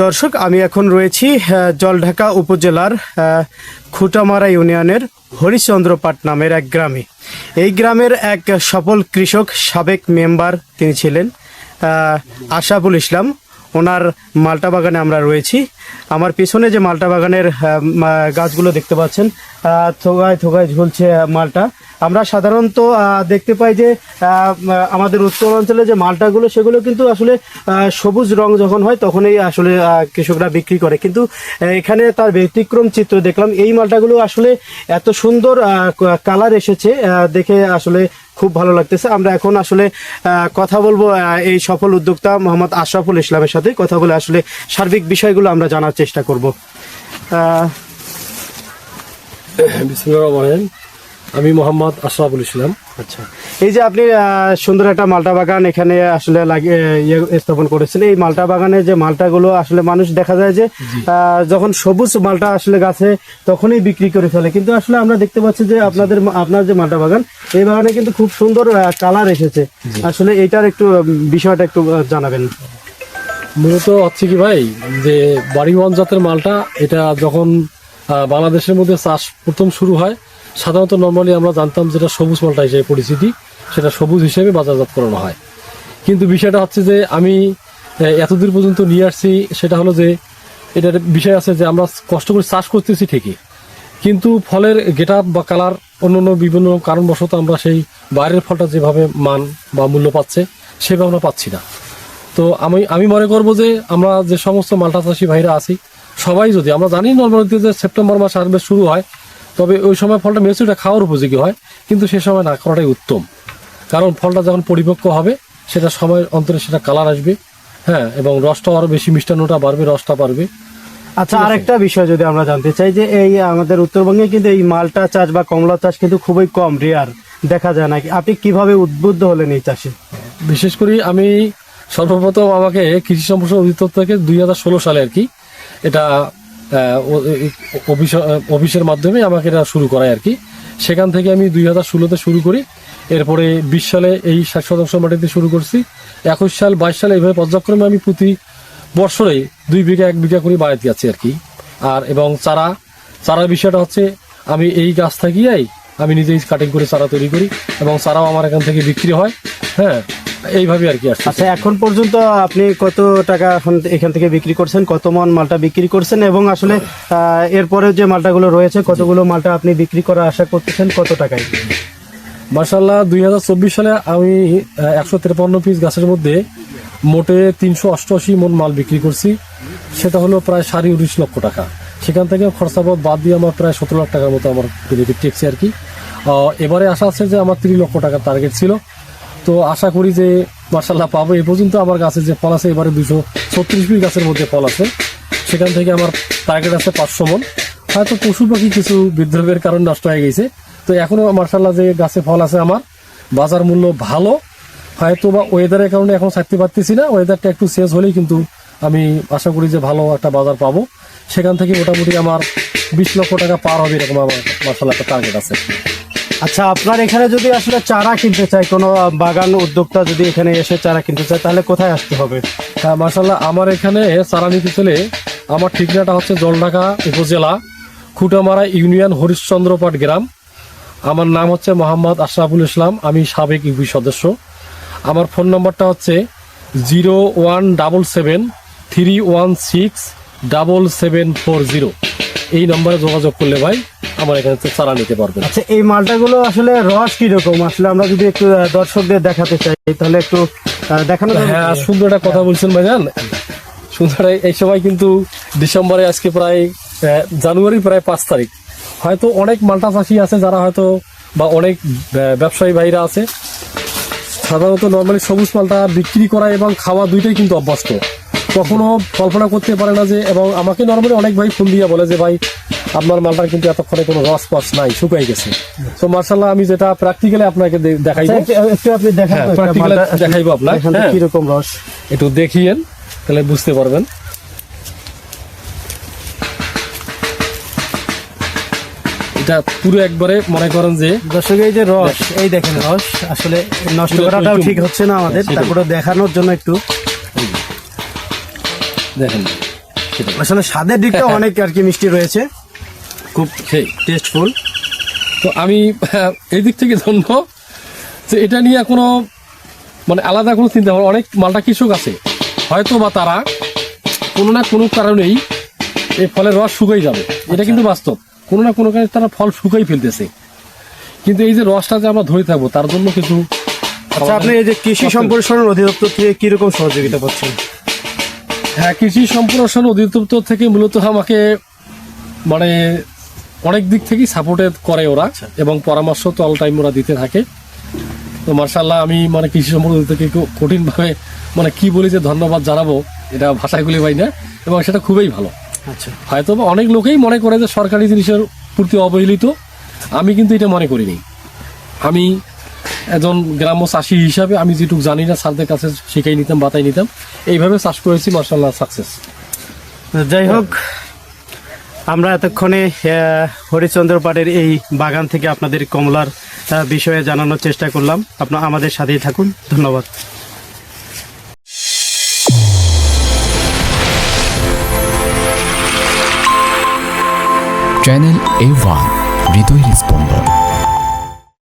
দর্শক, আমি এখন রয়েছি জলঢাকা উপজেলার খুঁটামারা ইউনিয়নের হরিশ্চন্দ্রপাট নামের এক গ্রামে। এই গ্রামের এক সফল কৃষক, সাবেক মেম্বার তিনি ছিলেন আশরাফুল ইসলাম। ওনার মালটা বাগানে আমরা রয়েছি। আমার পিছনে যে মালটা বাগানের গাছগুলো দেখতে পাচ্ছেন, থোগায় থোগায় ঝুলছে মালটা। আমরা সাধারণত দেখতে পাই যে আমাদের উত্তরাঞ্চলে যে মালটাগুলো, সেগুলো কিন্তু আসলে সবুজ রং যখন হয় তখনই আসলে কৃষকরা বিক্রি করে, কিন্তু এখানে তার ব্যতিক্রম চিত্র দেখলাম। এই মালটাগুলো আসলে এত সুন্দর কালার এসেছে, দেখে আসলে খুব ভালো লাগতেছে। আমরা এখন আসলে কথা বলবো এই সফল উদ্যোক্তা মোহাম্মদ আশরাফুল ইসলামের সাথে। কথা বলে আসলে সার্বিক বিষয়গুলো আমরা জানার চেষ্টা করব। বিসমিল্লাহির রহমানির রহিম। আমি মোহাম্মদ আশরাফুল ইসলাম। আচ্ছা, এই যে আপনি সুন্দর একটা মালটা বাগান এখানে আসলে স্থাপন করেছেন, এই মালটা বাগানে যে মালটাগুলো আসলে মানুষ দেখা যায় যে যখন সবুজ মালটা আসলে গাছে তখনই বিক্রি করে ফেলে, কিন্তু আসলে আমরা দেখতে পাচ্ছি যে আপনার যে মালটা বাগান, এই বাগানে কিন্তু খুব সুন্দর কালার এসেছে। আসলে এইটার একটু বিষয়টা একটু জানাবেন। মূলত হচ্ছে কি ভাই, যে বাড়িওয়ান জাতের মালটা, এটা যখন বাংলাদেশের মধ্যে চাষ প্রথম শুরু হয়, সাধারণত নর্মালি আমরা জানতাম যেটা সবুজ মালটা হিসেবে পরিচিতি, সেটা সবুজ হিসেবে বাজারজাত করানো হয়। কিন্তু বিষয়টা হচ্ছে যে আমি এতদূর পর্যন্ত নিয়ে আসছি, সেটা হলো যে এটার বিষয় আছে যে আমরা কষ্ট করে চাষ করতেছি ঠিকই, কিন্তু ফলের গেট আপ বা কালার অন্য বিভিন্ন কারণবশত আমরা সেই বাইরের ফলটা যেভাবে মান বা মূল্য পাচ্ছে সেভাবে আমরা পাচ্ছি না। তো আমি মনে করবো যে আমরা যে সমস্ত মালটা চাষি ভাইরা আছি, সবাই যদি, আমরা জানি নর্মালিতে যে সেপ্টেম্বর মাস হারভেস্ট শুরু হয়, তবে ওই সময় ফলটা মেচুরিটা খাওয়ার উপযোগী হয়, কিন্তু সে সময় না করাটাই উত্তম। কারণ ফলটা যখন পরিপক্ক হবে, সেটা সময়ের অন্তরে সেটা কালার আসবে, হ্যাঁ, এবং রসটাও আরো বেশি, মিষ্টান্নটা বাড়বে, রসটা বাড়বে। আচ্ছা, আরেকটা বিষয় যদি আমরা জানতে চাই যে এই আমাদের উত্তরবঙ্গে কিন্তু এই মালটা চাষ বা কমলা চাষ কিন্তু খুবই কম, রেয়ার, দেখা যায় না। আপনি কিভাবে উদ্বুদ্ধ হলেন এই চাষে? বিশেষ করে আমি সর্বপ্রথম আমাকে কৃষি সম্প্রসারণ অধিদপ্তর থেকে 2016 সালে আর কি এটা অফিসের মাধ্যমে আমাকে এটা শুরু করায় আর কি। সেখান থেকে আমি 2016-তে শুরু করি। এরপরে 20 সালে এই 60% মাটিতে শুরু করছি। 21 সাল 22 সালে এইভাবে পর্যায়ক্রমে আমি প্রতি বছরে 2 বিঘা 1 বিঘা করে বাড়াতে যাচ্ছি আর কি। আর এবং চারার বিষয়টা হচ্ছে, আমি এই গাছ থাকিয়াই আমি নিজেই কাটিং করে চারা তৈরি করি, এবং চারাও আমার এখান থেকে বিক্রি হয়, হ্যাঁ, এইভাবে আর কি আসছে। আচ্ছা, এখন পর্যন্ত আপনি কত টাকা এখান থেকে বিক্রি করছেন, কত মন মালটা বিক্রি করছেন, এবং আসলে এরপরে যে মালটাগুলো রয়েছে কতগুলো মালটা আপনি বিক্রি করার আশা করতেছেন, কত টাকায়? মাশাআল্লাহ, 2024 সালে আমি 153 পিস গাছের মধ্যে মোটে 388 মন মাল বিক্রি করছি। সেটা হলো প্রায় 19.5 লক্ষ টাকা। সেখান থেকে খরচাবাদ বাদ দিয়ে আমার প্রায় 17 লাখ টাকার মতো আমার বেনিফিট টেকছে আর কি। এবারে আশা আছে যে আমার 30 লক্ষ টাকার টার্গেট ছিল, তো আশা করি যে মাশাআল্লাহ পাবো। এ পর্যন্ত আমার গাছে যে ফল আছে, এবারে 236 পিস গাছের মধ্যে ফল আছে, সেখান থেকে আমার টার্গেট আছে 500 মন। হয়তো পশু পাখি কিছু বিদ্রোহের কারণে নষ্ট হয়ে গেছে, তো এখনো মাশাআল্লাহ যে গাছে ফল আছে আমার, বাজার মূল্য ভালো। হয়তো বা ওয়েদারের কারণে এখন ছাড়তে পারতেছি না, ওয়েদারটা একটু চেঞ্জ হলেই কিন্তু আমি আশা করি যে ভালো একটা বাজার পাবো। সেখান থেকে মোটামুটি আমার 20 লক্ষ টাকা পার হবে, এরকম আমার মাশাআল্লাহ একটা টার্গেট আছে। আচ্ছা, আপনার এখানে যদি আসলে চারা কিনতে চাই, কোনো বাগান উদ্যোক্তা যদি এখানে এসে চারা কিনতে চায়, তাহলে কোথায় আসতে হবে? হ্যাঁ মাশাআল্লাহ, আমার এখানে চারা নিতে চলে আমার ঠিকানাটা হচ্ছে জলঢাকা উপজেলা খুঁটামারা ইউনিয়ন হরিশ্চন্দ্রপাট গ্রাম। আমার নাম হচ্ছে মোহাম্মদ আশরাফুল ইসলাম, আমি সাবেক ইউপি সদস্য। আমার ফোন নম্বরটা হচ্ছে 01713167740। এই নম্বরে যোগাযোগ করলে ভাই আমার এখানে চারা নিতে পারবেন। আচ্ছা, এই মালটাগুলো আসলে রস কিরকম, আসলে আমরা যদি একটু দর্শকদের দেখাতে চাই তাহলে একটু দেখানো যাবে? হ্যাঁ, সুন্দর একটা কথা বলছেন ভাইজান। সুন্দর, এই সময় কিন্তু ডিসেম্বরে, আজকে প্রায় জানুয়ারি প্রায় 5 তারিখ। হয়তো অনেক মালটা চাষি আছে যারা হয়তো, বা অনেক ব্যবসায়ী ভাইরা আছে, সাধারণত নর্মালি সবুজ মালটা বিক্রি করা এবং খাওয়া দুইটাই কিন্তু অভ্যস্ত। কখনো কল্পনা করতে পারে না যে, এবং আমাকে নর্মালি অনেক ভাই ফোন দিয়ে বলে যে ভাই আপনার মালটার কিন্তু এতক্ষণে কোনো রস পস নাই, শুকাই গেছে। তো মার্শাল্লাহ, আমি যেটা প্র্যাকটিক্যালি আপনাকে দেখাইবো, একটু আপনি দেখাইবো আপনার কিরকম রস, একটু দেখিয়েন, তাহলে বুঝতে পারবেন। এটা পুরো একবারে মনে করেন যে দর্শক, এই যে রস, এই দেখেন রস, আসলে নষ্ট করাটাও ঠিক হচ্ছে না আমাদের, তারপরে দেখানোর জন্য একটু দেখেন। সেটাই। আসলে স্বাদের দিকটা অনেক আর কি মিষ্টি রয়েছে, খুব সেই টেস্টফুল। তো আমি এই দিক থেকে ধন্য যে এটা নিয়ে কোনো মানে আলাদা কোনো চিন্তা ভাবনা, অনেক মালটা কৃষক আছে হয়তো বা তারা কোনো না কোনো কারণেই এই ফলের রস শুকাই যাবে, এটা কিন্তু বাস্তব, কোনো না কোনো কারণে তারা ফল শুকাই ফেলতেছে, কিন্তু এই যে রসটা যে আমরা ধরে থাকবো তার জন্য কিছু। আচ্ছা, আপনি এই যে কৃষি সম্প্রসারণ অধিদপ্তর থেকে কিরকম সহযোগিতা পাচ্ছেন? হ্যাঁ, কৃষি সম্প্রসারণ অধিদপ্তর থেকে মূলত আমাকে মানে অনেক দিক থেকেই সাপোর্টেড করে ওরা, এবং পরামর্শ তো অল টাইম ওরা দিতে থাকে। তো মার্শাল্লাহ আমি মানে কৃষি সম্প্রসারণ থেকে কঠিনভাবে মানে কি বলি যে ধন্যবাদ জানাবো, এটা ভাষাগুলি পাই না, এবং সেটা খুবই ভালো। আচ্ছা, হয়তো বা অনেক লোকেই মনে করে যে সরকারি জিনিসের প্রতি অবহেলিত, আমি কিন্তু এটা মনে করিনি। আমি একজন গ্রাম্য চাষি হিসাবে আমি যেটুকু জানি না স্যারদের কাছে শিখাই নিতাম, বাতাই নিতাম, এইভাবে চাষ করেছি, মার্শাল্লাহ সাকসেস। যাই হোক, আমরা এতক্ষণে হরিচন্দ্র পাটের এই বাগান থেকে আপনাদের কমলার বিষয়ে জানানোর চেষ্টা করলাম। আপনারা আমাদের সাথেই থাকুন, ধন্যবাদ। চ্যানেল A1 হৃদয়ের স্পন্দন।